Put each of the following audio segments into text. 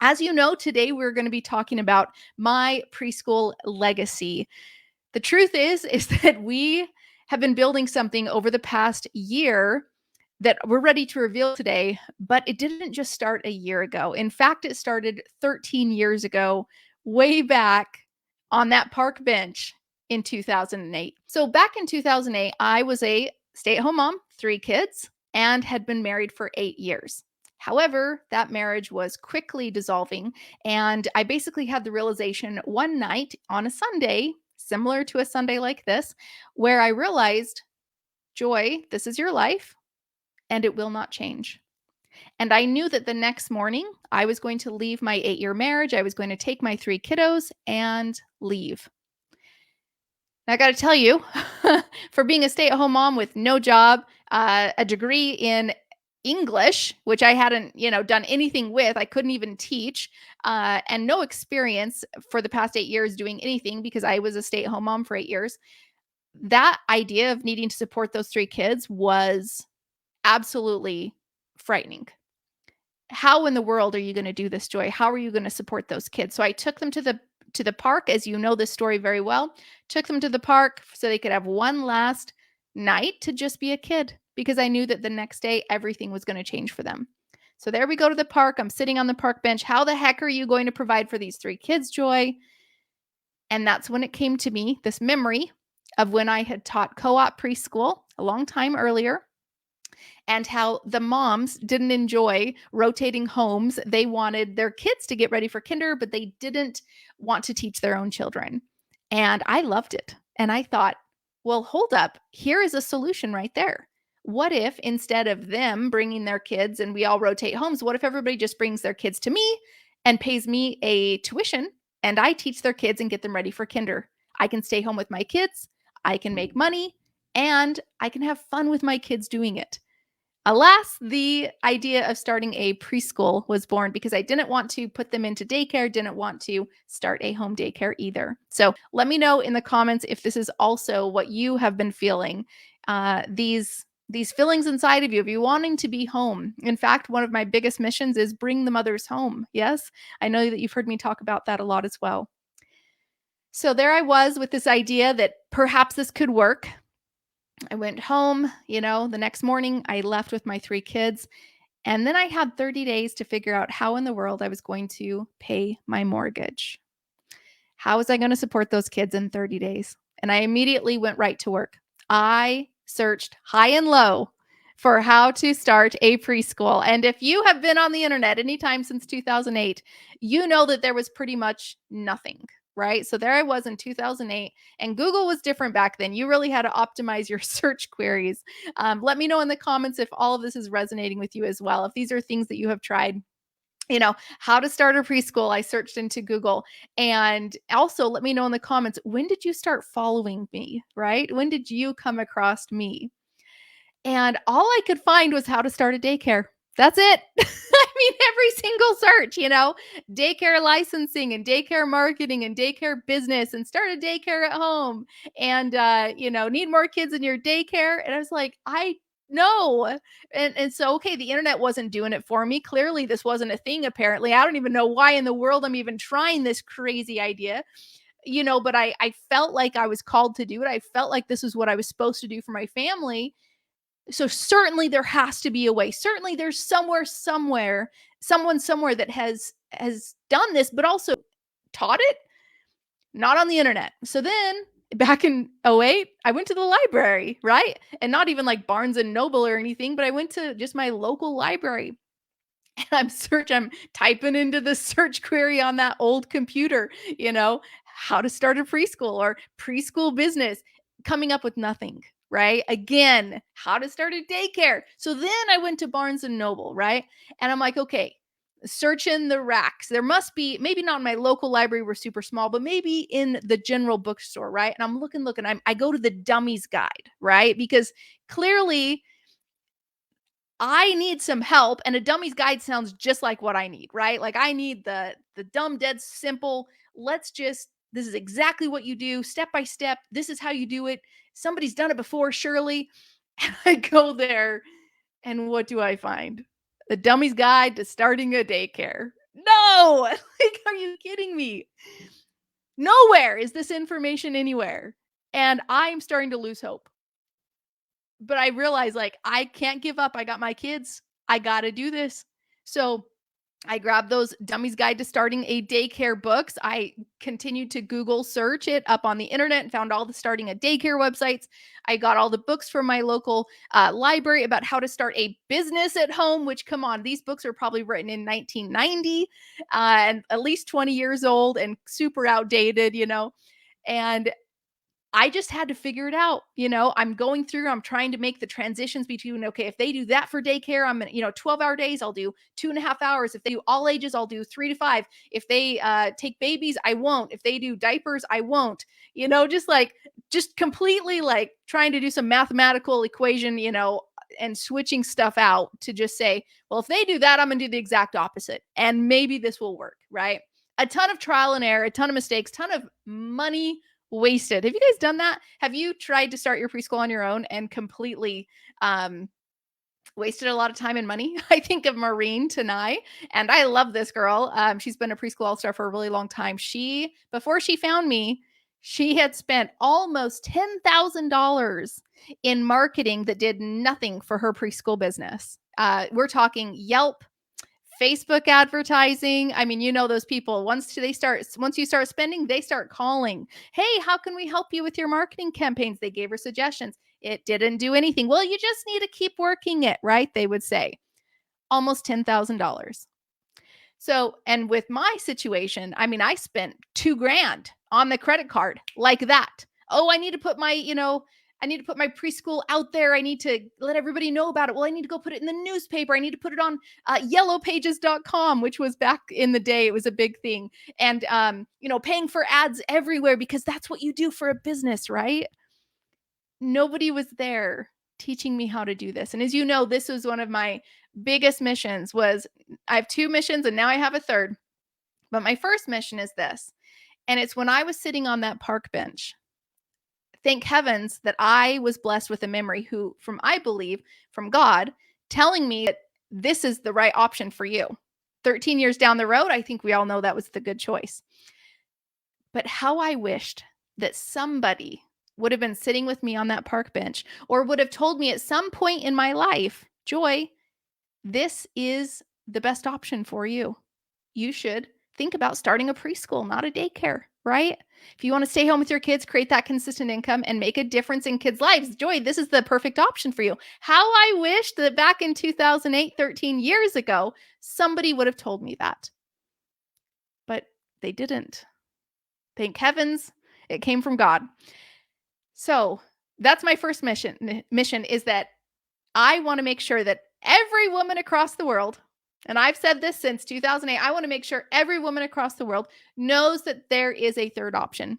As you know, today we're going to be talking about my preschool legacy. The truth is that we have been building something over the past year that we're ready to reveal today, but it didn't just start a year ago. In fact, it started 13 years ago, way back on that park bench in 2008. So, back in 2008, I was a stay at home mom, 3 kids, and had been married for 8 years. However, that marriage was quickly dissolving, and I basically had the realization one night on a Sunday, similar to a Sunday like this, where I realized, Joy, this is your life and it will not change. And I knew that the next morning I was going to leave my 8 year marriage. I was going to take my 3 kiddos and leave. Now, I got to tell you, for being a stay at home mom with no job, a degree in English, which I hadn't, done anything with, I couldn't even teach, and no experience for the past 8 years doing anything because I was a stay at home mom for 8 years. That idea of needing to support those 3 kids was absolutely frightening. How in the world are you going to do this, Joy? How are you going to support those kids? So I took them to the park, as you know this story very well. Took them to the park so they could have one last night to just be a kid because I knew that the next day everything was going to change for them. So there we go to the park. I'm sitting on the park bench. How the heck are you going to provide for these 3 kids, Joy? And that's when it came to me, this memory of when I had taught co-op preschool a long time earlier and how the moms didn't enjoy rotating homes. They wanted their kids to get ready for kinder, but they didn't want to teach their own children. And I loved it. And I thought, well, hold up. Here is a solution right there. What if instead of them bringing their kids and we all rotate homes, what if everybody just brings their kids to me and pays me a tuition and I teach their kids and get them ready for kinder? I can stay home with my kids, I can make money, and I can have fun with my kids doing it. Alas, the idea of starting a preschool was born because I didn't want to put them into daycare, didn't want to start a home daycare either. So let me know in the comments if this is also what you have been feeling. These feelings inside of you of you wanting to be home. In fact, one of my biggest missions is bring the mothers home. Yes, I know that you've heard me talk about that a lot as well. So there I was with this idea that perhaps this could work. I went home, the next morning I left with my 3 kids. And then I had 30 days to figure out how in the world I was going to pay my mortgage. How was I going to support those kids in 30 days? And I immediately went right to work. I searched high and low for how to start a preschool. And if you have been on the internet anytime since 2008, you know that there was pretty much nothing, right? So there I was in 2008, and Google was different back then. You really had to optimize your search queries. Let me know in the comments if all of this is resonating with you as well. If these are things that you have tried, how to start a preschool. I searched into Google. And also let me know in the comments, when did you start following me, right? When did you come across me? And all I could find was how to start a daycare. That's it. I mean, every single search, daycare licensing and daycare marketing and daycare business and start a daycare at home and, need more kids in your daycare. And I was like, I know. And so, okay, the internet wasn't doing it for me. Clearly, this wasn't a thing, apparently. I don't even know why in the world I'm even trying this crazy idea, but I felt like I was called to do it. I felt like this is what I was supposed to do for my family. So certainly there has to be a way. Certainly there's someone somewhere that has done this, but also taught it, not on the internet. So then back in '08, I went to the library, right? And not even like Barnes and Noble or anything, but I went to just my local library. And I'm typing into the search query on that old computer, how to start a preschool or preschool business, coming up with nothing, right? Again, how to start a daycare. So then I went to Barnes and Noble, right? And I'm like, okay, search in the racks. There must be, maybe not in my local library, we're super small, but maybe in the general bookstore, right? And I'm looking, I go to the dummies guide, right? Because clearly I need some help, and a dummy's guide sounds just like what I need, right? Like I need the dumb, dead simple. This is exactly what you do, step by step. This is how you do it. Somebody's done it before, surely. And I go there, and what do I find? The dummy's guide to starting a daycare. No, like, are you kidding me? Nowhere is this information anywhere. And I'm starting to lose hope. But I realize, like, I can't give up. I got my kids. I got to do this. So I grabbed those Dummy's Guide to Starting a Daycare books. I continued to Google search it up on the internet and found all the starting a daycare websites. I got all the books from my local library about how to start a business at home, which, come on, these books are probably written in 1990 and at least 20 years old and super outdated, And I just had to figure it out. I'm going through, I'm trying to make the transitions between, okay, if they do that for daycare, I'm going to, 12-hour days, I'll do 2.5 hours. If they do all ages, I'll do 3 to 5. If they take babies, I won't. If they do diapers, I won't. Just completely like trying to do some mathematical equation, and switching stuff out to just say, well, if they do that, I'm going to do the exact opposite. And maybe this will work, right? A ton of trial and error, a ton of mistakes, ton of money wasted. Have you guys done that? Have you tried to start your preschool on your own and completely wasted a lot of time and money? I think of Maureen Tanai, and I love this girl. She's been a preschool all-star for a really long time. Before she found me, she had spent almost $10,000 in marketing that did nothing for her preschool business. We're talking Yelp, Facebook advertising. I mean, those people, once you start spending, they start calling. Hey, how can we help you with your marketing campaigns? They gave her suggestions. It didn't do anything. Well, you just need to keep working it, right? They would say almost $10,000. So, and with my situation, I mean, I spent 2 grand on the credit card like that. Oh, I need to put my preschool out there. I need to let everybody know about it. Well, I need to go put it in the newspaper. I need to put it on yellowpages.com, which was back in the day. It was a big thing. And, paying for ads everywhere because that's what you do for a business, right? Nobody was there teaching me how to do this. And as you know, this was one of my biggest missions. Was I have 2 missions and now I have a third. But my first mission is this. And it's when I was sitting on that park bench. Thank heavens that I was blessed with a memory I believe, from God, telling me that this is the right option for you. 13 years down the road, I think we all know that was the good choice. But how I wished that somebody would have been sitting with me on that park bench or would have told me at some point in my life, Joy, this is the best option for you. You should think about starting a preschool, not a daycare, right? If you want to stay home with your kids, create that consistent income and make a difference in kids' lives, Joy, this is the perfect option for you. How I wished that back in 2008, 13 years ago, somebody would have told me that. But they didn't. Thank heavens it came from God. So that's my first mission is that I want to make sure that every woman across the world, and I've said this since 2008, I want to make sure every woman across the world knows that there is a third option,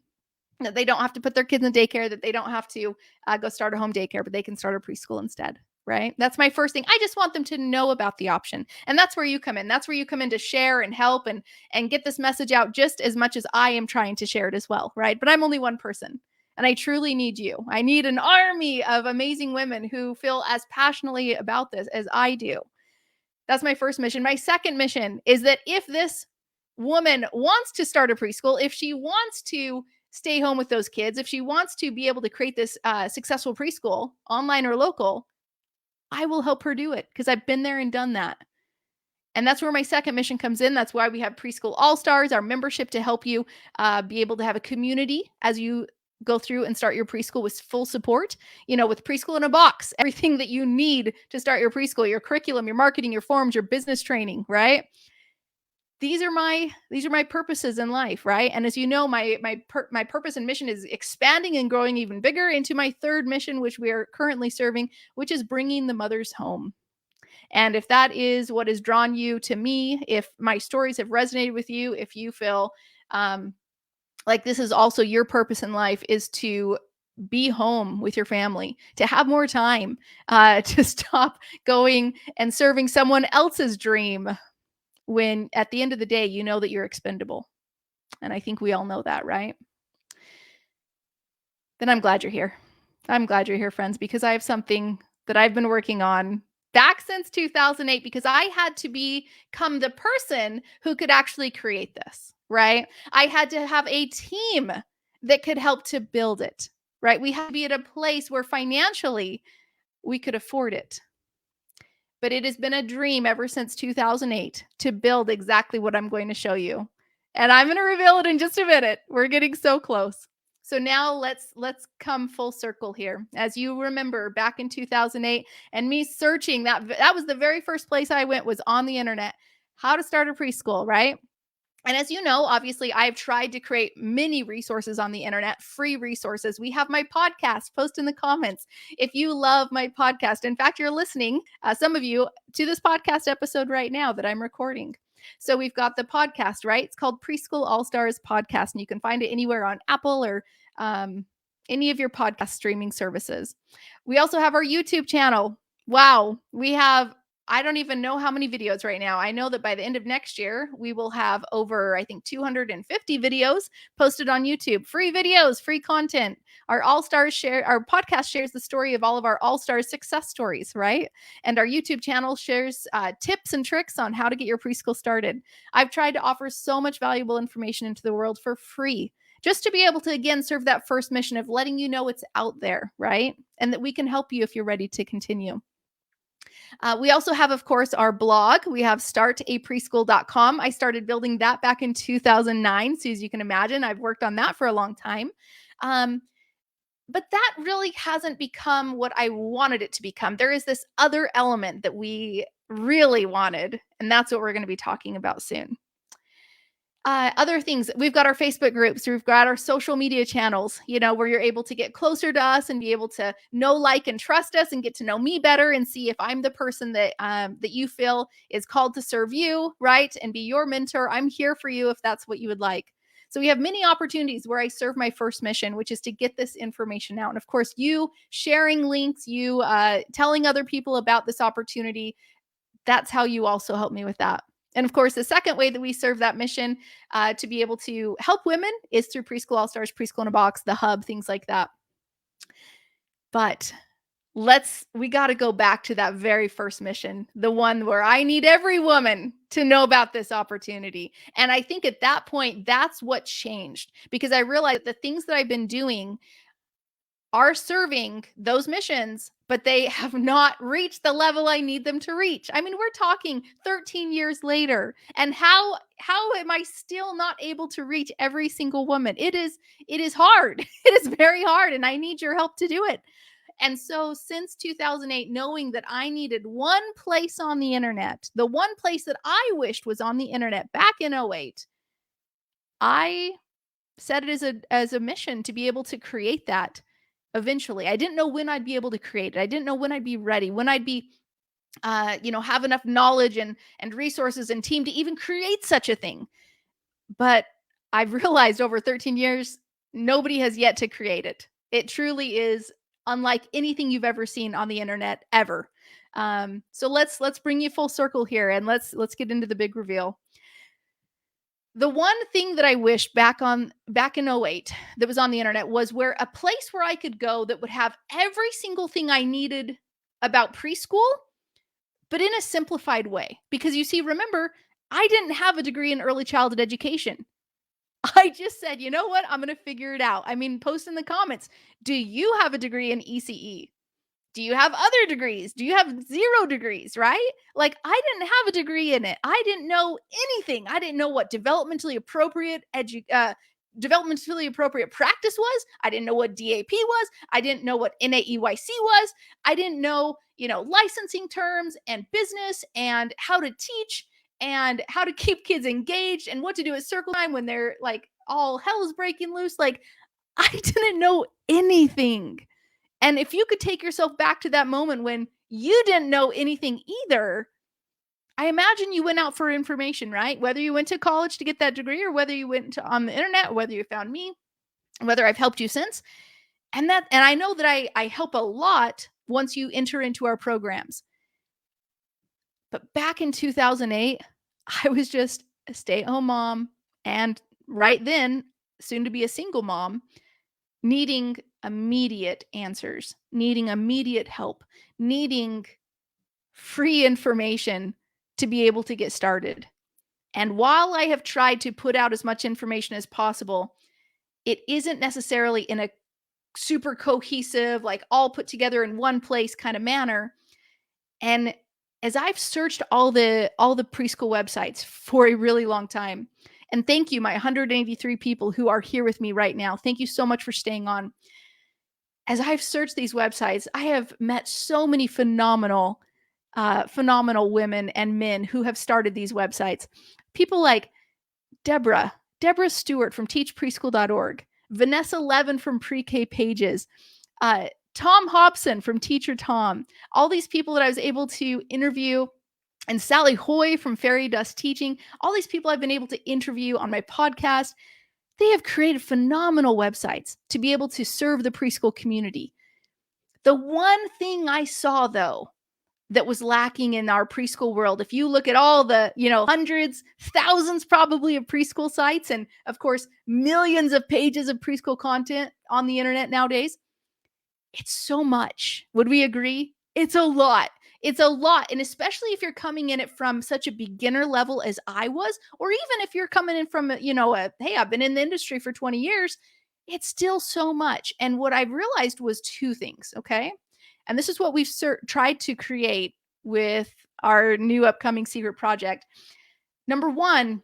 that they don't have to put their kids in daycare, that they don't have to go start a home daycare, but they can start a preschool instead. Right? That's my first thing. I just want them to know about the option. And that's where you come in. That's where you come in to share and help and get this message out just as much as I am trying to share it as well. Right? But I'm only one person. And I truly need you. I need an army of amazing women who feel as passionately about this as I do. That's my first mission. My second mission is that if this woman wants to start a preschool, if she wants to stay home with those kids, if she wants to be able to create this successful preschool, online or local, I will help her do it because I've been there and done that. And that's where my second mission comes in. That's why we have Preschool All-Stars, our membership to help you be able to have a community as you go through and start your preschool with full support, with Preschool in a Box, everything that you need to start your preschool, your curriculum, your marketing, your forms, your business training, right? These are my purposes in life, right? And as you know, my purpose and mission is expanding and growing even bigger into my third mission, which we are currently serving, which is bringing the mothers home. And if that is what has drawn you to me, if my stories have resonated with you, if you feel like this is also your purpose in life, is to be home with your family, to have more time, to stop going and serving someone else's dream, when at the end of the day, you know that you're expendable. And I think we all know that, right? Then I'm glad you're here. I'm glad you're here, friends, because I have something that I've been working on back since 2008, because I had to become the person who could actually create this, right? I had to have a team that could help to build it, right? We had to be at a place where financially we could afford it. But it has been a dream ever since 2008 to build exactly what I'm going to show you. And I'm going to reveal it in just a minute. We're getting so close. So now let's come full circle here. As you remember back in 2008 and me searching, that was the very first place I went, was on the internet. How to start a preschool, right? And as you know, obviously, I've tried to create many resources on the internet, free resources. We have my podcast. Post in the comments if you love my podcast. In fact, you're listening, some of you, to this podcast episode right now that I'm recording. So we've got the podcast, right? It's called Preschool All Stars Podcast, and you can find it anywhere on Apple or any of your podcast streaming services. We also have our YouTube channel. Wow, we have, I don't even know how many videos right now. I know that by the end of next year, we will have over, I think, 250 videos posted on YouTube. Free videos, free content. Our podcast shares the story of all of our All-Stars success stories, right? And our YouTube channel shares tips and tricks on how to get your preschool started. I've tried to offer so much valuable information into the world for free, just to be able to, again, serve that first mission of letting you know it's out there, right? And that we can help you if you're ready to continue. We also have, of course, our blog. We have startapreschool.com. I started building that back in 2009. So as you can imagine, I've worked on that for a long time. But that really hasn't become what I wanted it to become. There is this other element that we really wanted, and that's what we're going to be talking about soon. Other things, we've got our Facebook groups, we've got our social media channels, where you're able to get closer to us and be able to know, like, and trust us and get to know me better and see if I'm the person that you feel is called to serve you, right? And be your mentor. I'm here for you if that's what you would like. So we have many opportunities where I serve my first mission, which is to get this information out. And of course, you sharing links, you telling other people about this opportunity, that's how you also help me with that. And of course, the second way that we serve that mission to be able to help women is through Preschool All Stars, Preschool in a Box, the Hub, things like that. But we got to go back to that very first mission, the one where I need every woman to know about this opportunity. And I think at that point, that's what changed, because I realized the things that I've been doing are serving those missions, but they have not reached the level I need them to reach. I mean, we're talking 13 years later, and how am I still not able to reach every single woman? It is hard. It is very hard, and I need your help to do it. And so since 2008, knowing that I needed one place on the internet, the one place that I wished was on the internet back in 08, I set it as a mission to be able to create that. Eventually, I didn't know when I'd be able to create it. I didn't know when I'd be ready, when I'd be, have enough knowledge and resources and team to even create such a thing. But I've realized over 13 years, nobody has yet to create it. It truly is unlike anything you've ever seen on the internet ever. So let's bring you full circle here, and let's get into the big reveal. The one thing that I wish back in 08 that was on the internet was a place where I could go that would have every single thing I needed about preschool, but in a simplified way. Because you see, remember, I didn't have a degree in early childhood education. I just said, you know what? I'm going to figure it out. I mean, post in the comments. Do you have a degree in ECE? Do you have other degrees? Do you have 0 degrees, right? Like, I didn't have a degree in it. I didn't know anything. I didn't know what developmentally appropriate practice was. I didn't know what DAP was. I didn't know what NAEYC was. I didn't know, licensing terms and business and how to teach and how to keep kids engaged and what to do at circle time when they're like all hell is breaking loose. Like, I didn't know anything. And if you could take yourself back to that moment when you didn't know anything either, I imagine you went out for information, right? Whether you went to college to get that degree or whether you went on the internet, or whether you found me, whether I've helped you since. And I know that I help a lot once you enter into our programs. But back in 2008, I was just a stay-at-home mom, and right then, soon to be a single mom, needing immediate answers, needing immediate help, needing free information to be able to get started. And while I have tried to put out as much information as possible, it isn't necessarily in a super cohesive, like all put together in one place kind of manner. And as I've searched all the preschool websites for a really long time, and thank you, my 183 people who are here with me right now. Thank you so much for staying on. As I've searched these websites, I have met so many phenomenal women and men who have started these websites. People like Deborah Stewart from teachpreschool.org, Vanessa Levin from Pre-K Pages, Tom Hobson from Teacher Tom, all these people that I was able to interview, and Sally Hoy from Fairy Dust Teaching, all these people I've been able to interview on my podcast. They have created phenomenal websites to be able to serve the preschool community. The one thing I saw, though, that was lacking in our preschool world, if you look at all the, hundreds, thousands probably of preschool sites, and of course, millions of pages of preschool content on the internet nowadays, it's so much. Would we agree? It's a lot. It's a lot. And especially if you're coming in it from such a beginner level as I was, or even if you're coming in from, hey, I've been in the industry for 20 years, it's still so much. And what I realized was two things. Okay. And this is what we've tried to create with our new upcoming secret project. Number one,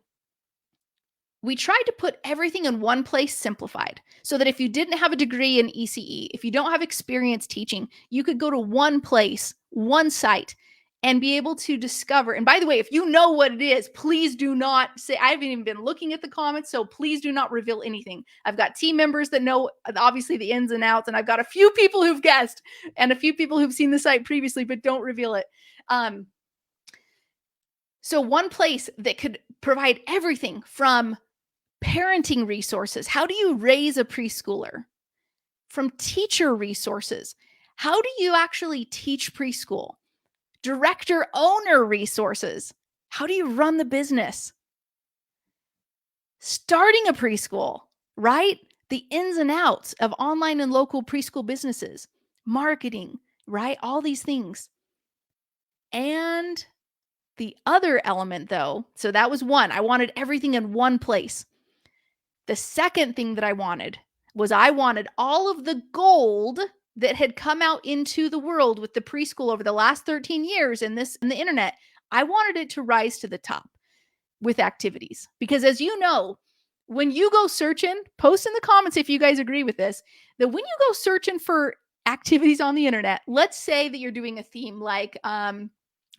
we tried to put everything in one place simplified so that if you didn't have a degree in ECE, if you don't have experience teaching, you could go to one place, one site, and be able to discover. And by the way, if you know what it is, please do not say, I haven't even been looking at the comments, so please do not reveal anything. I've got team members that know obviously the ins and outs, and I've got a few people who've guessed and a few people who've seen the site previously, but don't reveal it. So one place that could provide everything from parenting resources. How do you raise a preschooler? From teacher resources. How do you actually teach preschool? Director owner resources. How do you run the business? Starting a preschool, right? The ins and outs of online and local preschool businesses, marketing, right? All these things. And the other element, though, so that was one. I wanted everything in one place. The second thing that I wanted was I wanted all of the gold that had come out into the world with the preschool over the last 13 years in the internet. I wanted it to rise to the top with activities. Because as you know, when you go searching, post in the comments if you guys agree with this, that when you go searching for activities on the internet, let's say that you're doing a theme like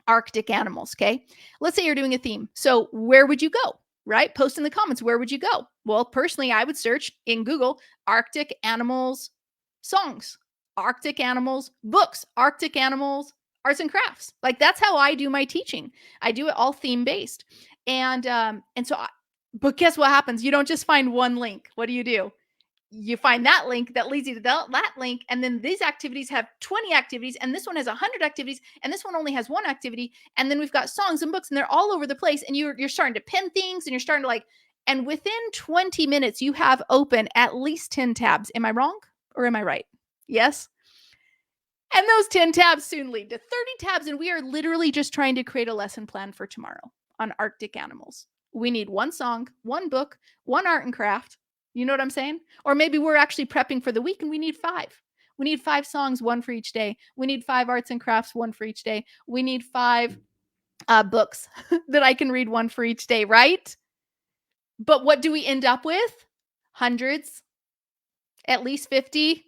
Arctic animals, okay? Let's say you're doing a theme. So where would you go? Right? Post in the comments, where would you go? Well, personally, I would search in Google Arctic animals songs, Arctic animals books, Arctic animals arts and crafts. Like that's how I do my teaching. I do it all theme based. But guess what happens? You don't just find one link. What do? You find that link that leads you to that link. And then these activities have 20 activities, and this one has 100 activities, and this one only has one activity. And then we've got songs and books, and they're all over the place. And you're starting to pin things, and you're starting to and within 20 minutes, you have open at least 10 tabs. Am I wrong or am I right? Yes. And those 10 tabs soon lead to 30 tabs. And we are literally just trying to create a lesson plan for tomorrow on Arctic animals. We need one song, one book, one art and craft. You know what I'm saying? Or maybe we're actually prepping for the week and we need 5. We need 5 songs, one for each day. We need 5 arts and crafts, one for each day. We need 5 books that I can read, one for each day, right? But what do we end up with? Hundreds, at least 50.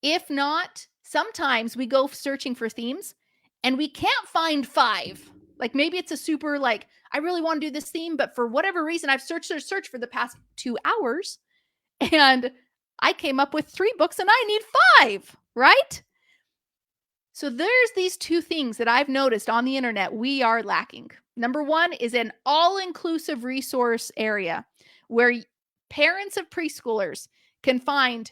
If not, sometimes we go searching for themes and we can't find 5. Like maybe it's a super I really want to do this theme, but for whatever reason, I've searched for the past 2 hours and I came up with 3 books and I need 5, right? So there's these 2 things that I've noticed on the internet we are lacking. Number 1 is an all-inclusive resource area where parents of preschoolers can find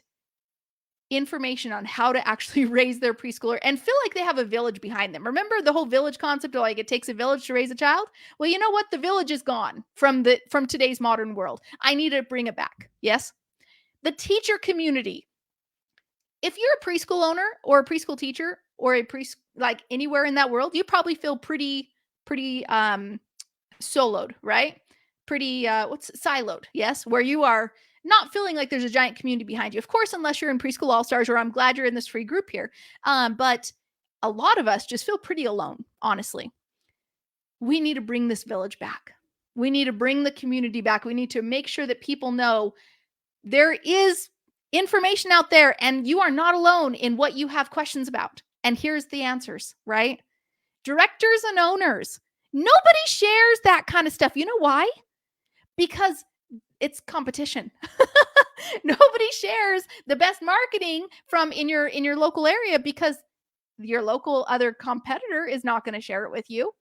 information on how to actually raise their preschooler and feel like they have a village behind them. Remember the whole village concept of it takes a village to raise a child? Well, you know what? The village is gone from today's modern world. I need to bring it back. Yes. The teacher community. If you're a preschool owner or a preschool teacher, or a like anywhere in that world, you probably feel pretty soloed, right? Pretty what's siloed, yes, where you are not feeling like there's a giant community behind you. Of course, unless you're in Preschool All Stars, or I'm glad you're in this free group here. But a lot of us just feel pretty alone, honestly. We need to bring this village back. We need to bring the community back. We need to make sure that people know there is information out there and you are not alone in what you have questions about. And here's the answers, right? Directors and owners. Nobody shares that kind of stuff. You know why? Because it's competition. Nobody shares the best marketing from in your local area because your local other competitor is not going to share it with you.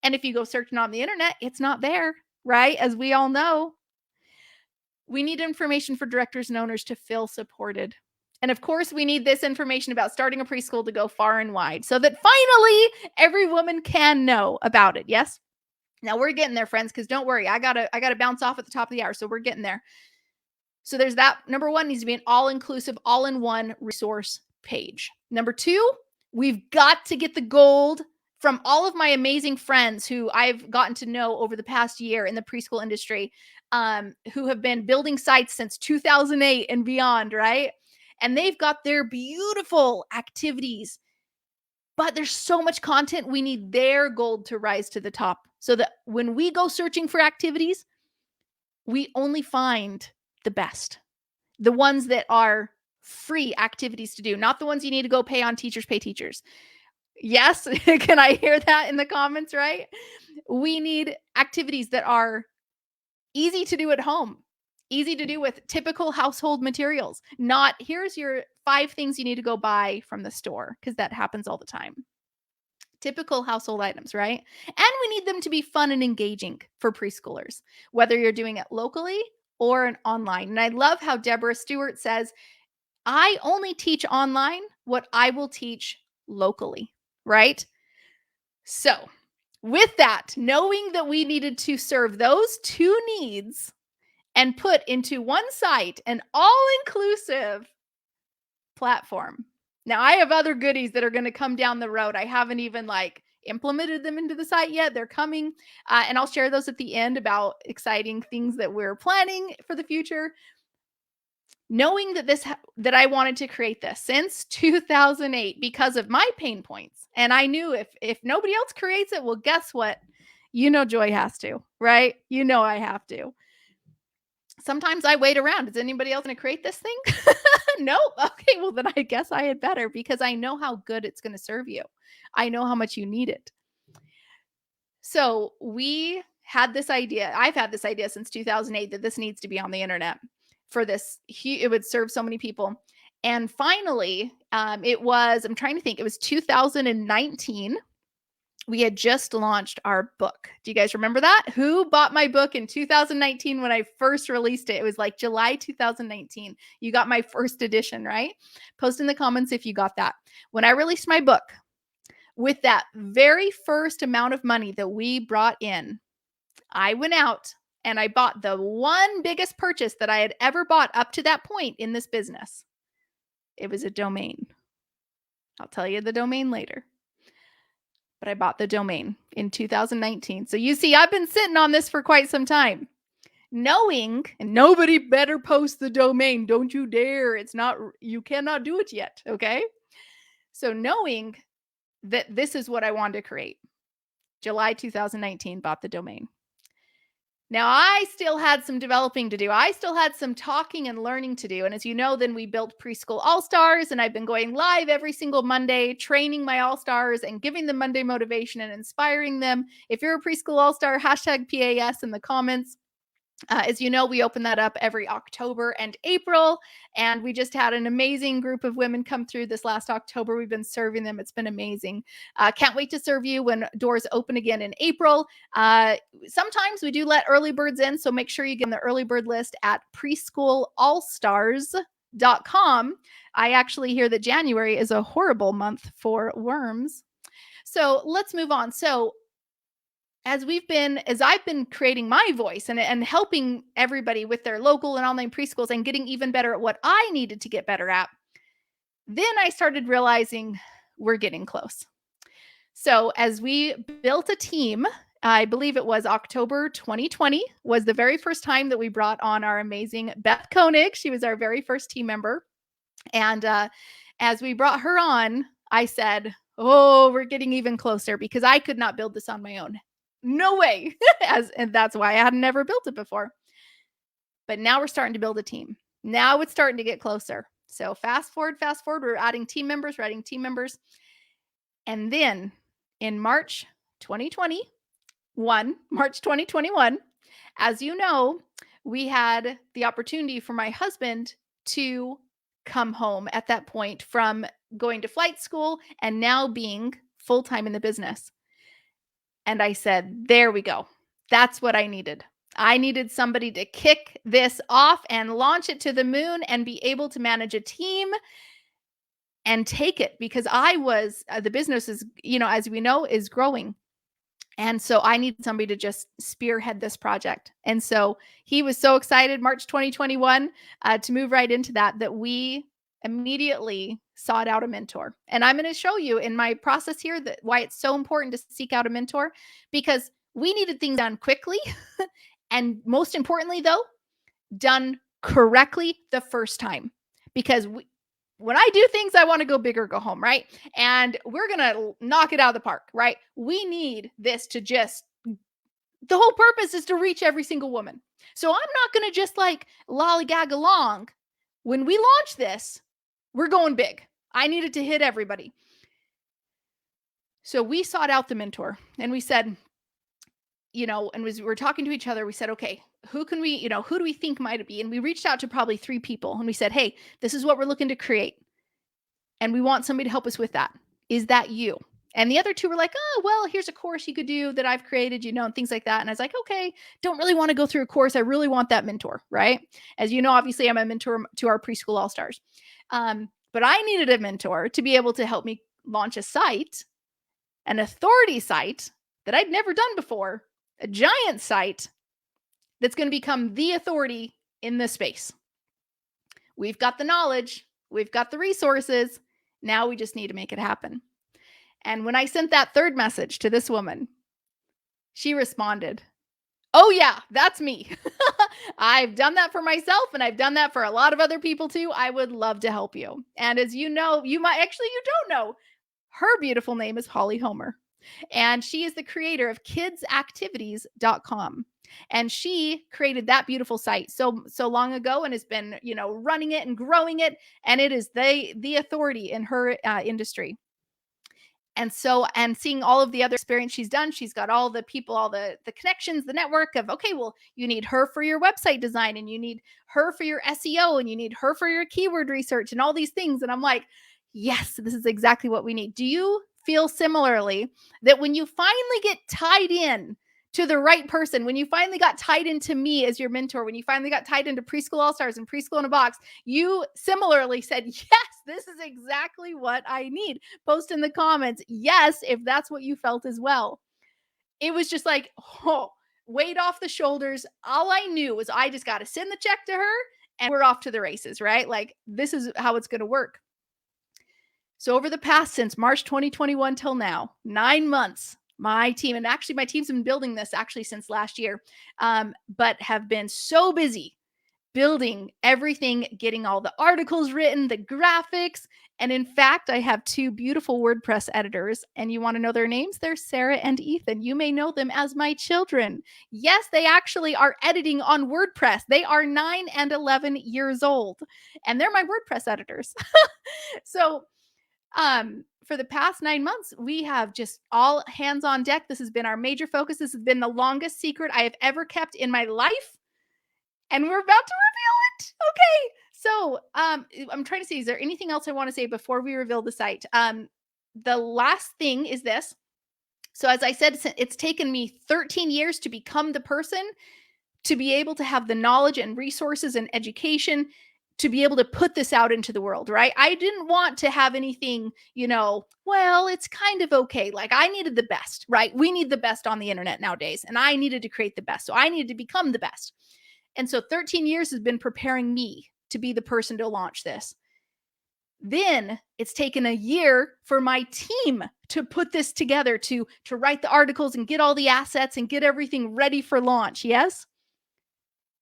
And if you go searching on the internet, it's not there, right? As we all know, we need information for directors and owners to feel supported. And of course, we need this information about starting a preschool to go far and wide so that finally every woman can know about it. Yes? Now we're getting there, friends, because don't worry, I gotta bounce off at the top of the hour. So we're getting there. So there's that. Number one needs to be an all-inclusive, all-in-one resource page. Number two, we've got to get the gold from all of my amazing friends who I've gotten to know over the past year in the preschool industry, who have been building sites since 2008 and beyond, right? And they've got their beautiful activities, but there's so much content. We need their gold to rise to the top so that when we go searching for activities, we only find the best, the ones that are free activities to do, not the ones you need to go pay on Teachers Pay Teachers. Yes, can I hear that in the comments, right? We need activities that are easy to do at home, easy to do with typical household materials, not here's your 5 things you need to go buy from the store, because that happens all the time. Typical household items, right? And we need them to be fun and engaging for preschoolers, whether you're doing it locally or online. And I love how Deborah Stewart says, I only teach online what I will teach locally, right? So, with that, knowing that we needed to serve those 2 needs and put into one site an all-inclusive platform. Now, I have other goodies that are going to come down the road. I haven't even implemented them into the site yet. They're coming, and I'll share those at the end about exciting things that we're planning for the future. Knowing that I wanted to create this since 2008 because of my pain points, and I knew if nobody else creates it, well, guess what? Joy has to, right? I have to. Sometimes I wait around. Is anybody else going to create this thing? Nope. Okay, well then I guess I had better, because I know how good it's going to serve you. I know how much you need it. So we had this idea. I've had this idea since 2008 that this needs to be on the internet for this. It would serve so many people. And finally, it was 2019. We had just launched our book. Do you guys remember that? Who bought my book in 2019 when I first released it? It was like July 2019. You got my first edition, right? Post in the comments if you got that. When I released my book, with that very first amount of money that we brought in, I went out and I bought the one biggest purchase that I had ever bought up to that point in this business. It was a domain. I'll tell you the domain later. But I bought the domain in 2019. So you see, I've been sitting on this for quite some time, knowing, and nobody better post the domain. Don't you dare. You cannot do it yet. Okay. So knowing that this is what I wanted to create, July 2019, bought the domain. Now, I still had some developing to do. I still had some talking and learning to do. And as you know, then we built Preschool All-Stars, and I've been going live every single Monday, training my All-Stars and giving them Monday motivation and inspiring them. If you're a Preschool All-Star, hashtag PAS in the comments. As you know, we open that up every October and April, and we just had an amazing group of women come through this last October. We've been serving them. It's been amazing. Can't wait to serve you when doors open again in April. Sometimes we do let early birds in, so make sure you get on the early bird list at preschoolallstars.com. I actually hear that January is a horrible month for worms. So let's move on. So as I've been creating my voice and helping everybody with their local and online preschools and getting even better at what I needed to get better at, then I started realizing, we're getting close. So as we built a team, I believe it was October 2020 was the very first time that we brought on our amazing Beth Koenig. She was our very first team member. And as we brought her on, I said, oh, we're getting even closer because I could not build this on my own. No way. And that's why I had never built it before. But now we're starting to build a team. Now it's starting to get closer. So fast forward, we're adding team members, And then in March 2021, as you know, we had the opportunity for my husband to come home at that point from going to flight school and now being full-time in the business. And I said, there we go. That's what I needed. I needed somebody to kick this off and launch it to the moon and be able to manage a team and take it because the business is, as we know, is growing. And so I needed somebody to just spearhead this project. And so he was so excited, March 2021, to move right into that we immediately sought out a mentor. And I'm going to show you in my process here why it's so important to seek out a mentor, because we needed things done quickly. And most importantly, though, done correctly the first time. Because when I do things, I want to go big or go home, right? And we're going to knock it out of the park, right? We need this to the whole purpose is to reach every single woman. So I'm not going to just like lollygag along. When we launch this, we're going big. I needed to hit everybody. So we sought out the mentor and we said, and as we were talking to each other, we said, okay, who do we think might be? And we reached out to probably 3 people and we said, hey, this is what we're looking to create. And we want somebody to help us with that. Is that you? And the other 2 were like, oh, well, here's a course you could do that I've created, and things like that. And I was like, okay, don't really want to go through a course. I really want that mentor, right? As you know, obviously I'm a mentor to our Preschool All-Stars. But I needed a mentor to be able to help me launch a site, an authority site that I'd never done before, a giant site that's going to become the authority in this space. We've got the knowledge. We've got the resources. Now we just need to make it happen. And when I sent that 3rd message to this woman, she responded, oh yeah, that's me. I've done that for myself and I've done that for a lot of other people too. I would love to help you. And as you know, you don't know, her beautiful name is Holly Homer. And she is the creator of kidsactivities.com. And she created that beautiful site so long ago and has been, running it and growing it. And it is the authority in her industry. And seeing all of the other experience she's done, she's got all the people, all the connections, the network of, okay, well, you need her for your website design and you need her for your SEO and you need her for your keyword research and all these things. And I'm like, yes, this is exactly what we need. Do you feel similarly that when you finally get tied in to the right person, when you finally got tied into me as your mentor, when you finally got tied into Preschool All-Stars and Preschool in a Box, you similarly said, yes, this is exactly what I need. Post in the comments, yes, if that's what you felt as well. It was just like, weight off the shoulders. All I knew was I just got to send the check to her and we're off to the races, right? Like, this is how it's going to work. So over the past, since March 2021 till now, 9 months, my team, and actually my team's been building this actually since last year, but have been so busy building everything, getting all the articles written, the graphics. And in fact, I have 2 beautiful WordPress editors, and you want to know their names? They're Sarah and Ethan. You may know them as my children. Yes, they actually are editing on WordPress. They are 9 and 11 years old, and they're my WordPress editors. So for the past 9 months, we have just all hands on deck. This has been our major focus. This has been the longest secret I have ever kept in my life. And we're about to reveal it. Okay. So I'm trying to see, is there anything else I want to say before we reveal the site? The last thing is this. So as I said, it's taken me 13 years to become the person to be able to have the knowledge and resources and education to be able to put this out into the world, right? I didn't want to have anything, well, it's kind of okay. Like, I needed the best, right? We need the best on the internet nowadays. And I needed to create the best. So I needed to become the best. And so 13 years has been preparing me to be the person to launch this. Then it's taken a year for my team to put this together, to write the articles and get all the assets and get everything ready for launch. Yes.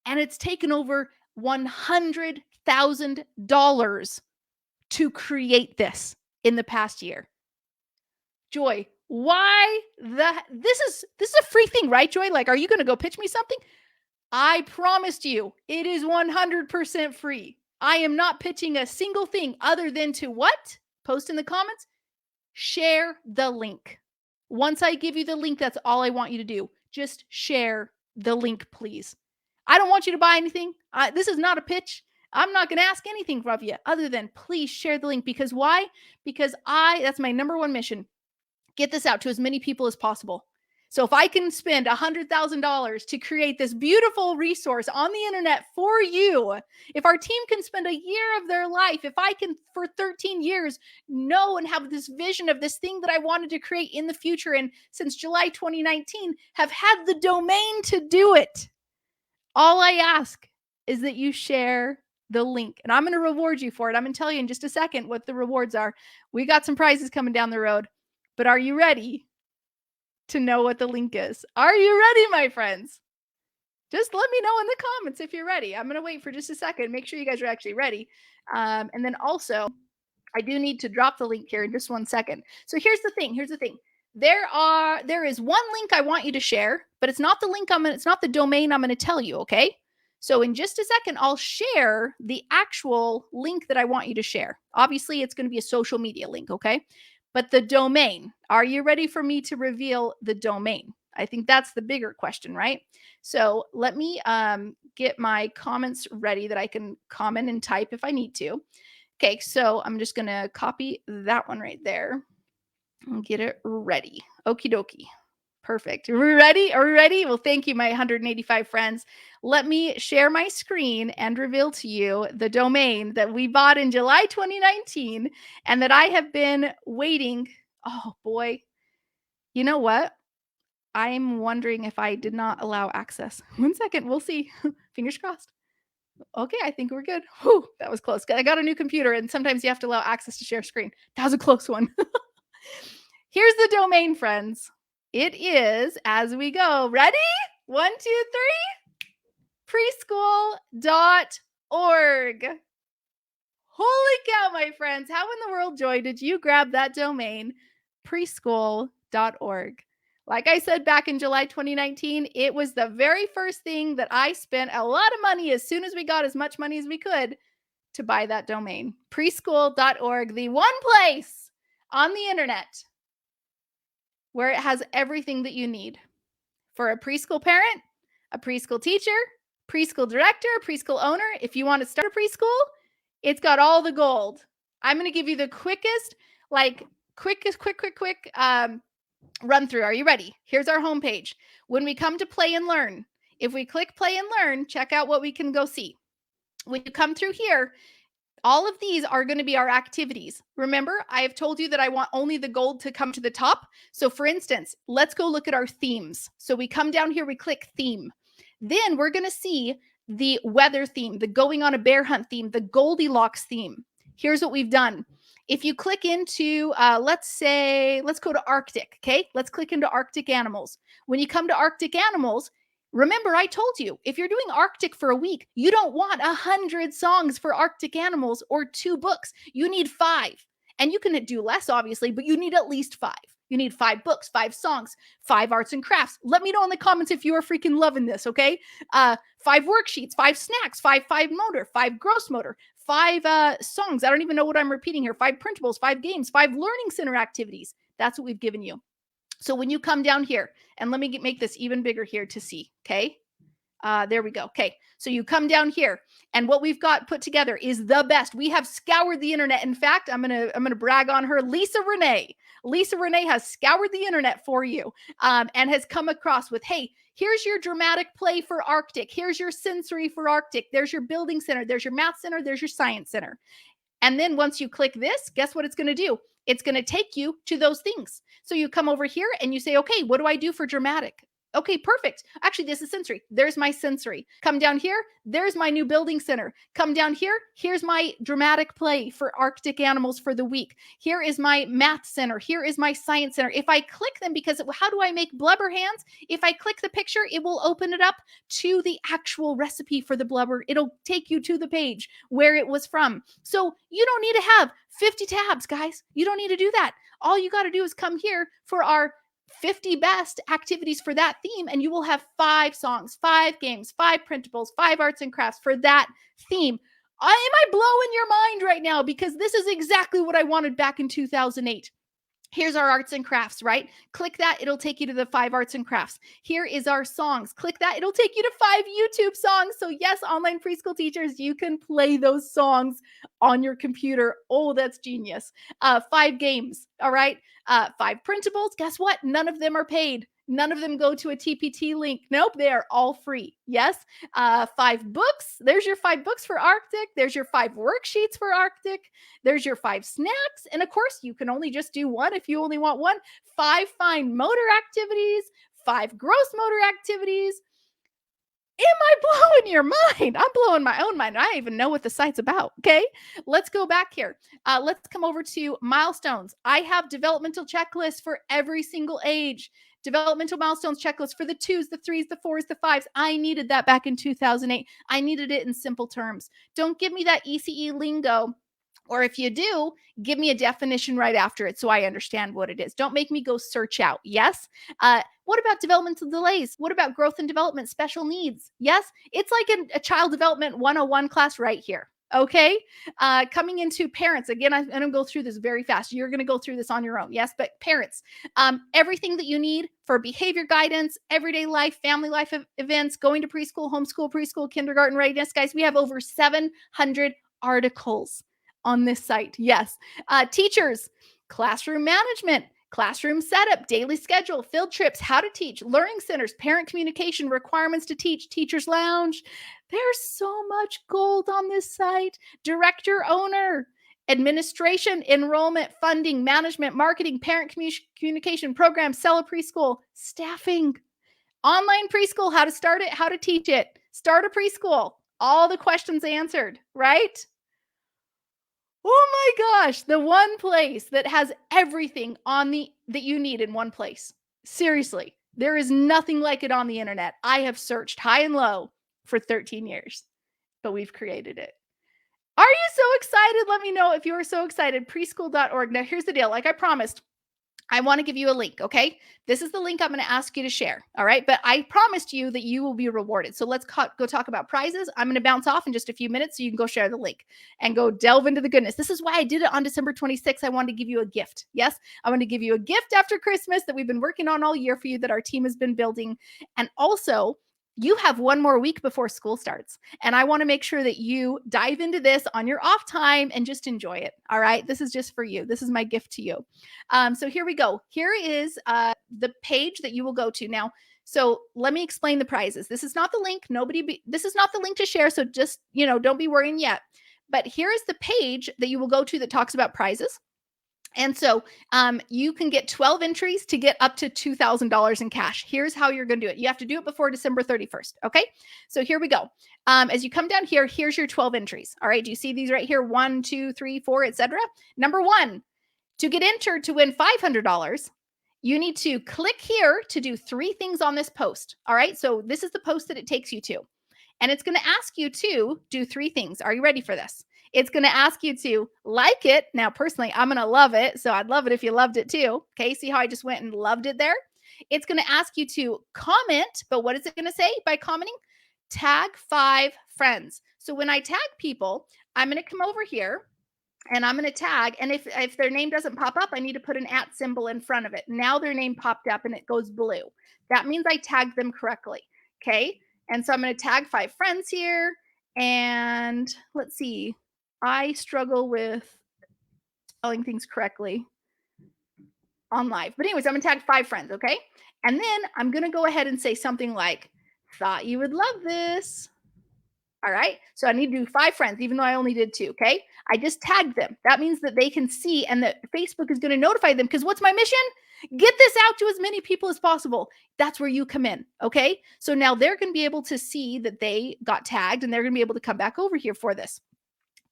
And it's taken over $100,000 to create this in the past year. Joy, why this is a free thing, right, Joy? Like, are you going to go pitch me something? I promised you it is 100% free. I am not pitching a single thing other than to what? Post in the comments, share the link. Once I give you the link, that's all I want you to do. Just share the link, please. I don't want you to buy anything. This is not a pitch. I'm not going to ask anything from you other than please share the link. Because why? Because that's my number one mission. Get this out to as many people as possible. So if I can spend $100,000 to create this beautiful resource on the internet for you, if our team can spend a year of their life, if I can for 13 years know and have this vision of this thing that I wanted to create in the future, and since July 2019 have had the domain to do it, all I ask is that you share the link, and I'm going to reward you for it. I'm going to tell you in just a second what the rewards are. We got some prizes coming down the road, but are you ready to know what the link is? Are you ready, my friends? Just let me know in the comments if you're ready. I'm going to wait for just a second. Make sure you guys are actually ready. And then also, I do need to drop the link here in just 1 second. So here's the thing. There is one link I want you to share, but it's not the link it's not the domain I'm going to tell you, okay? So in just a second, I'll share the actual link that I want you to share. Obviously, it's going to be a social media link, okay? But the domain, are you ready for me to reveal the domain? I think that's the bigger question, right? So let me get my comments ready that I can comment and type if I need to. Okay, so I'm just going to copy that one right there and get it ready. Okie dokie. Perfect. Are we ready? Are we ready? Well, thank you, my 185 friends. Let me share my screen and reveal to you the domain that we bought in July 2019 and that I have been waiting. Oh, boy. You know what? I'm wondering if I did not allow access. 1 second. We'll see. Fingers crossed. Okay, I think we're good. Whew, that was close. I got a new computer, and sometimes you have to allow access to share screen. That was a close one. Here's the domain, friends. It is, as we go, ready? 1, 2, 3, preschool.org. Holy cow, my friends. How in the world, Joy, did you grab that domain? Preschool.org. Like I said back in July 2019, it was the very first thing that I spent a lot of money as soon as we got as much money as we could to buy that domain. Preschool.org, the one place on the internet where it has everything that you need for a preschool parent, a preschool teacher, preschool director, preschool owner. If you want to start a preschool, it's got all the gold. I'm going to give you the quick run through. Are you ready? Here's our homepage. When we come to play and learn, if we click play and learn, check out what we can go see. When you come through here, all of these are going to be our activities. Remember, I have told you that I want only the gold to come to the top. So for instance, let's go look at our themes. So we come down here, we click theme. Then we're going to see the weather theme, the going on a bear hunt theme, the Goldilocks theme. Here's what we've done. If you click into, let's go to Arctic, okay? Let's click into Arctic animals. When you come to Arctic animals, remember, I told you, if you're doing Arctic for a week, you don't want 100 songs for Arctic animals or 2 books. You need 5. And you can do less, obviously, but you need at least 5. You need 5 books, 5 songs, 5 arts and crafts. Let me know in the comments if you are freaking loving this, okay? 5 worksheets, 5 snacks, 5 motor, 5 gross motor, 5 songs. I don't even know what I'm repeating here. 5 printables, 5 games, 5 learning center activities. That's what we've given you. So when you come down here, and let me make this even bigger here to see, okay? There we go. Okay, so you come down here, and what we've got put together is the best. We have scoured the internet. In fact, I'm gonna brag on her, Lisa Renee. Lisa Renee has scoured the internet for you, and has come across with, hey, here's your dramatic play for Arctic. Here's your sensory for Arctic. There's your building center. There's your math center. There's your science center. And then once you click this, guess what it's going to do? It's going to take you to those things. So you come over here and you say, okay, what do I do for dramatic? Okay, perfect. Actually, this is sensory. There's my sensory. Come down here. There's my new building center. Come down here. Here's my dramatic play for Arctic animals for the week. Here is my math center. Here is my science center. If I click them, because how do I make blubber hands? If I click the picture, it will open it up to the actual recipe for the blubber. It'll take you to the page where it was from. So you don't need to have 50 tabs, guys. You don't need to do that. All you got to do is come here for our 50 best activities for that theme, and you will have 5 songs, 5 games, 5 printables, 5 arts and crafts for that theme. Am I blowing your mind right now? Because this is exactly what I wanted back in 2008. Here's our arts and crafts, right? Click that. It'll take you to the 5 arts and crafts. Here is our songs. Click that. It'll take you to 5 YouTube songs. So yes, online preschool teachers, you can play those songs on your computer. Oh, that's genius. 5 games. All right. 5 printables. Guess what? None of them are paid. None of them go to a TPT link. Nope, they are all free. Yes. 5 books. There's your 5 books for Arctic. There's your 5 worksheets for Arctic. There's your 5 snacks. And of course, you can only just do one if you only want one. 5 fine motor activities, 5 gross motor activities. Am I blowing your mind? I'm blowing my own mind. I don't even know what the site's about. Okay. Let's go back here. Let's come over to milestones. I have developmental checklists for every single age. Developmental milestones checklist for the 2s, the 3s, the 4s, the 5s. I needed that back in 2008. I needed it in simple terms. Don't give me that ECE lingo. Or if you do, give me a definition right after it so I understand what it is. Don't make me go search out. Yes. What about developmental delays? What about growth and development, special needs? Yes. It's like a child development 101 class right here. Okay. Coming into parents. Again, I'm going to go through this very fast. You're going to go through this on your own. Yes. But parents, everything that you need for behavior guidance, everyday life, family life events, going to preschool, homeschool, preschool, kindergarten readiness. Guys, we have over 700 articles on this site. Yes. Teachers, classroom management, classroom setup, daily schedule, field trips, how to teach, learning centers, parent communication, requirements to teach, teachers lounge. There's so much gold on this site. Director, owner, administration, enrollment, funding, management, marketing, parent communication, programs, sell a preschool, staffing, online preschool, how to start it, how to teach it, start a preschool, all the questions answered, right? Oh my gosh, the one place that has everything that you need in one place. Seriously, there is nothing like it on the internet. I have searched high and low for 13 years, but we've created it. Are you so excited? Let me know if you are so excited. Preschool.org. Now, here's the deal. Like I promised, I want to give you a link, okay? This is the link I'm going to ask you to share, all right? But I promised you that you will be rewarded. So let's go talk about prizes. I'm going to bounce off in just a few minutes so you can go share the link and go delve into the goodness. This is why I did it on December 26th. I wanted to give you a gift. Yes, I want to give you a gift after Christmas that we've been working on all year for you, that our team has been building. And also, you have one more week before school starts. And I want to make sure that you dive into this on your off time and just enjoy it. All right. This is just for you. This is my gift to you. So here we go. Here is the page that you will go to. Now, so let me explain the prizes. This is not the link. This is not the link to share. So just, don't be worrying yet. But here is the page that you will go to that talks about prizes. And so you can get 12 entries to get up to $2,000 in cash. Here's how you're going to do it. You have to do it before December 31st. Okay. So here we go. As you come down here, here's your 12 entries. All right. Do you see these right here? 1, 2, 3, 4, etc. Number 1, to get entered to win $500, you need to click here to do 3 things on this post. All right. So this is the post that it takes you to. And it's going to ask you to do 3 things. Are you ready for this? It's going to ask you to like it. Now, personally, I'm going to love it. So I'd love it if you loved it too. Okay. See how I just went and loved it there? It's going to ask you to comment. But what is it going to say by commenting? Tag 5 friends. So when I tag people, I'm going to come over here and I'm going to tag. And if their name doesn't pop up, I need to put an @ symbol in front of it. Now their name popped up and it goes blue. That means I tagged them correctly. Okay. And so I'm going to tag 5 friends here. And let's see. I struggle with spelling things correctly on live. But anyways, I'm going to tag 5 friends, okay? And then I'm going to go ahead and say something like, thought you would love this. All right? So I need to do 5 friends, even though I only did 2, okay? I just tagged them. That means that they can see and that Facebook is going to notify them, because what's my mission? Get this out to as many people as possible. That's where you come in. Okay. So now they're going to be able to see that they got tagged and they're going to be able to come back over here for this.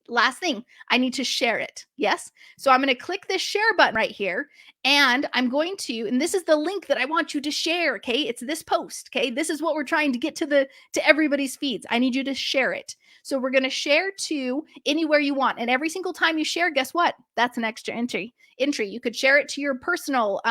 Last thing, I need to share it. Yes. So I'm going to click this share button right here and I'm going to, and this is the link that I want you to share. Okay. It's this post. Okay. This is what we're trying to get to everybody's feeds. I need you to share it. So we're going to share to anywhere you want. And every single time you share, guess what? That's an extra entry. You could share it to your personal,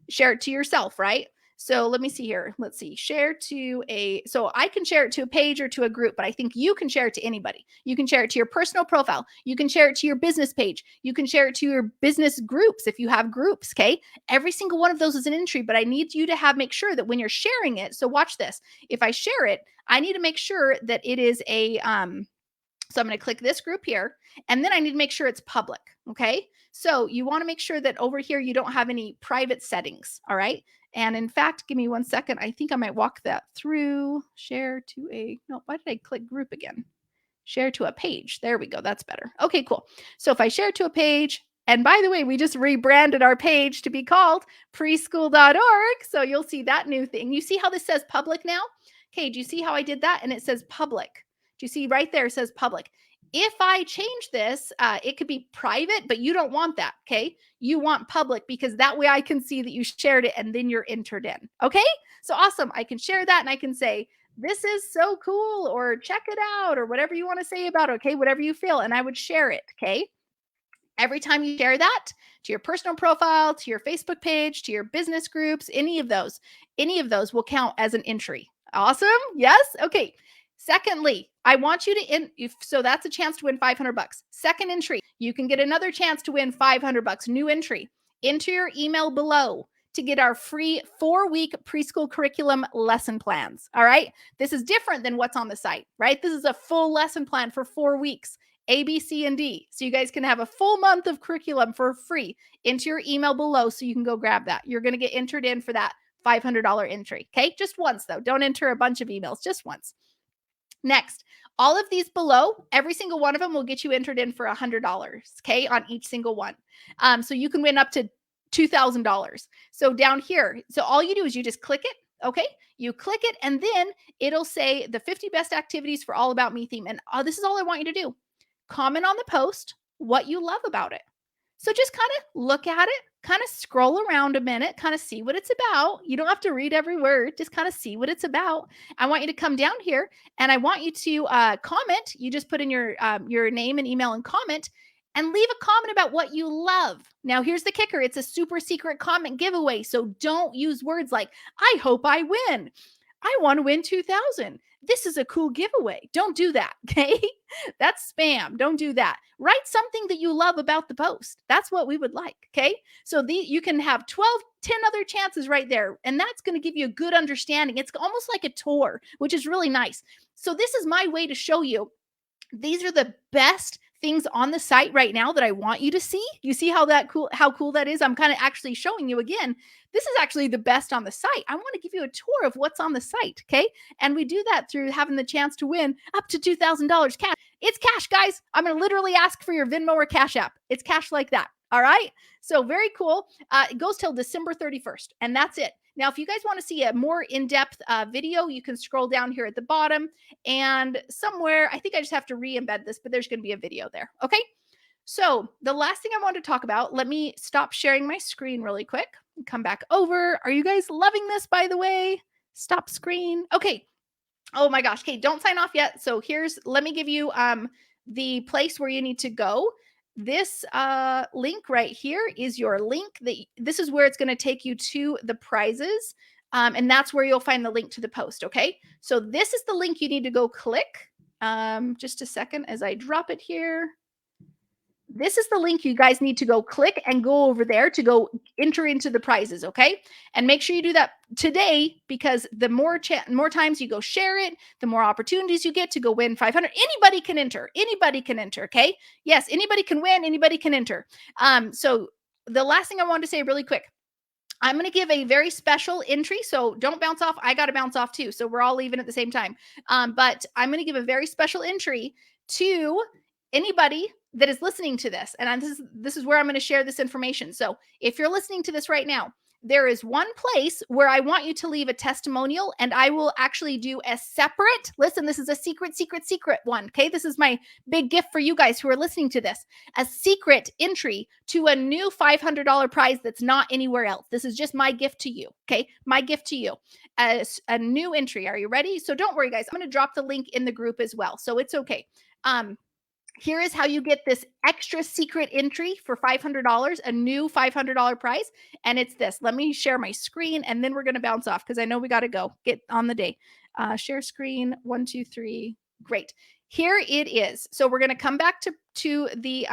share it to yourself, right? So let me see here. Let's see. So I can share it to a page or to a group, but I think you can share it to anybody. You can share it to your personal profile. You can share it to your business page. You can share it to your business groups if you have groups. Okay. Every single one of those is an entry, but I need you to make sure that when you're sharing it. So watch this. If I share it, I need to make sure that it is so I'm going to click this group here, and then I need to make sure it's public. Okay. So you want to make sure that over here, you don't have any private settings. All right. And in fact, give me 1 second. I think I might walk that through. No, why did I click group again? Share to a page. There we go. That's better. Okay, cool. So if I share to a page, and by the way, we just rebranded our page to be called preschool.org. So you'll see that new thing. You see how this says public now? Okay, do you see how I did that? And it says public. Do you see right there? It says public. If I change this, it could be private, but you don't want that. Okay. You want public because that way I can see that you shared it and then you're entered in. Okay. So awesome. I can share that and I can say, this is so cool, or check it out, or whatever you want to say about it. Okay. Whatever you feel. And I would share it. Okay. Every time you share that to your personal profile, to your Facebook page, to your business groups, any of those will count as an entry. Awesome. Yes. Okay. Secondly, I want you to so that's a chance to win $500. Second entry, you can get another chance to win $500. New entry. Enter your email below to get our free 4-week preschool curriculum lesson plans. All right. This is different than what's on the site, right? This is a full lesson plan for 4 weeks. A, B, C, and D. So you guys can have a full month of curriculum for free into your email below so you can go grab that. You're going to get entered in for that $500 entry. Okay. Just once though. Don't enter a bunch of emails, just once. Next, all of these below, every single one of them will get you entered in for $100. Okay. On each single one. So you can win up to $2,000. So down here, so all you do is you just click it. Okay. You click it and then it'll say the 50 best activities for All About Me theme. And this is all I want you to do. Comment on the post what you love about it. So just kind of look at it, kind of scroll around a minute, kind of see what it's about. You don't have to read every word, just kind of see what it's about. I want you to come down here and I want you to comment. You just put in your name and email and comment and leave a comment about what you love. Now, here's the kicker. It's a super secret comment giveaway. So don't use words like, I hope I win. I want to win 2,000. This is a cool giveaway. Don't do that. Okay. That's spam. Don't do that. Write something that you love about the post. That's what we would like. Okay. So you can have 10 other chances right there. And that's going to give you a good understanding. It's almost like a tour, which is really nice. So this is my way to show you these are the best things on the site right now that I want you to see. You see how cool that is? I'm kind of actually showing you again. This is actually the best on the site. I want to give you a tour of what's on the site. Okay. And we do that through having the chance to win up to $2,000 cash. It's cash, guys. I'm going to literally ask for your Venmo or Cash App. It's cash like that. All right. So very cool. It goes till December 31st and that's it. Now, if you guys want to see a more in-depth video, you can scroll down here at the bottom and somewhere, I think I just have to re-embed this, but there's going to be a video there. Okay. So the last thing I want to talk about, let me stop sharing my screen really quick and come back over. Are you guys loving this, by the way? Stop screen. Okay. Oh my gosh. Okay. Don't sign off yet. So let me give you the place where you need to go. This link right here is your link. This is where it's going to take you to the prizes. And that's where you'll find the link to the post. Okay. So this is the link you need to go click. Just a second as I drop it here. This is the link you guys need to go click and go over there to go enter into the prizes. Okay. And make sure you do that today because the more times you go share it, the more opportunities you get to go win 500. Anybody can enter. Anybody can enter. Okay. Yes. Anybody can win. Anybody can enter. So the last thing I wanted to say really quick, I'm going to give a very special entry. So don't bounce off. I got to bounce off too. So we're all leaving at the same time. But I'm going to give a very special entry to anybody that is listening to this, and this is where I'm going to share this information. So if you're listening to this right now, there is one place where I want you to leave a testimonial, and I will actually do a separate, listen, this is a secret one. Okay. This is my big gift for you guys who are listening to this, a secret entry to a new $500 prize that's not anywhere else. This is just my gift to you. Okay. My gift to you, a new entry. Are you ready? So don't worry, guys. I'm going to drop the link in the group as well. So it's okay. Here is how you get this extra secret entry for $500, a new $500 prize. And it's this. Let me share my screen, and then we're going to bounce off because I know we got to go get on the day. Share screen. 1, 2, 3. Great. Here it is. So we're going to come back to the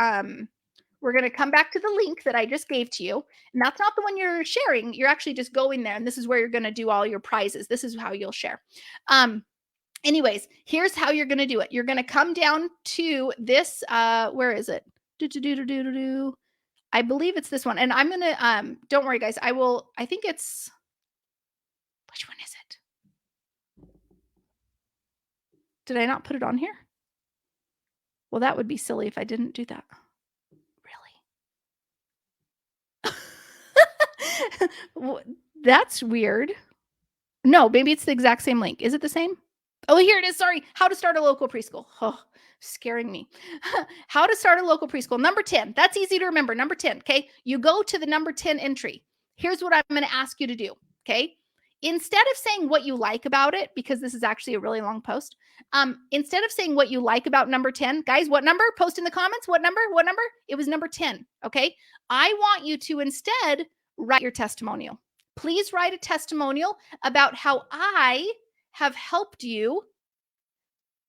we're going to come back to the link that I just gave to you. And that's not the one you're sharing. You're actually just going there, and this is where you're going to do all your prizes. This is how you'll share. Anyways, here's how you're going to do it. You're going to come down to this, where is it? I believe it's this one. And I'm going to, don't worry, guys. I think it's, which one is it? Did I not put it on here? Well, that would be silly if I didn't do that. Really? That's weird. No, maybe it's the exact same link. Is it the same? Oh, here it is. Sorry. How to start a local preschool. Oh, scaring me. How to start a local preschool. Number 10. That's easy to remember. Number 10. Okay. You go to the number 10 entry. Here's what I'm going to ask you to do. Okay. Instead of saying what you like about it, because this is actually a really long post, instead of saying what you like about number 10, guys, what number? Post in the comments. What number? What number? It was number 10. Okay. I want you to instead write your testimonial. Please write a testimonial about how I have helped you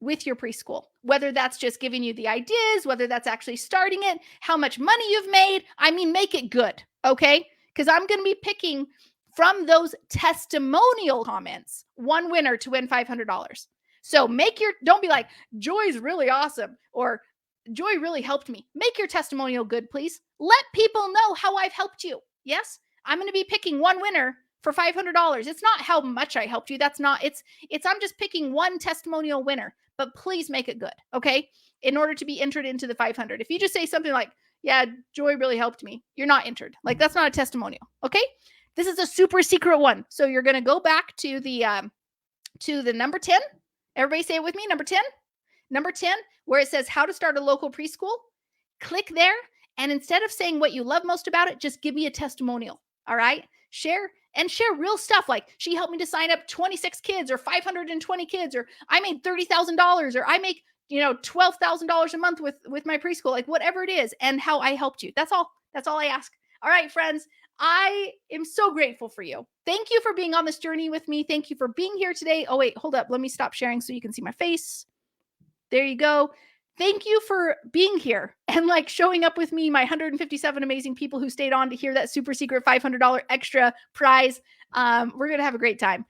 with your preschool, whether that's just giving you the ideas, whether that's actually starting it, how much money you've made. I mean, make it good. Okay. Because I'm going to be picking from those testimonial comments one winner to win $500. So don't be like, Joy's really awesome, or Joy really helped me. Make your testimonial good, please. Let people know how I've helped you. Yes. I'm going to be picking one winner for $500. It's not how much I helped you. That's not, I'm just picking one testimonial winner, but please make it good. Okay. In order to be entered into the 500. If you just say something like, yeah, Joy really helped me, you're not entered. Like, that's not a testimonial. Okay. This is a super secret one. So you're going to go back to the number 10. Everybody say it with me. Number 10, where it says how to start a local preschool. Click there. And instead of saying what you love most about it, just give me a testimonial. All right. Share real stuff, like she helped me to sign up 26 kids or 520 kids, or I made $30,000, or I make, $12,000 a month with my preschool, like whatever it is, and how I helped you. That's all I ask. All right, friends, I am so grateful for you. Thank you for being on this journey with me. Thank you for being here today. Oh, wait, hold up. Let me stop sharing so you can see my face. There you go. Thank you for being here and like showing up with me, my 157 amazing people who stayed on to hear that super secret $500 extra prize. We're going to have a great time.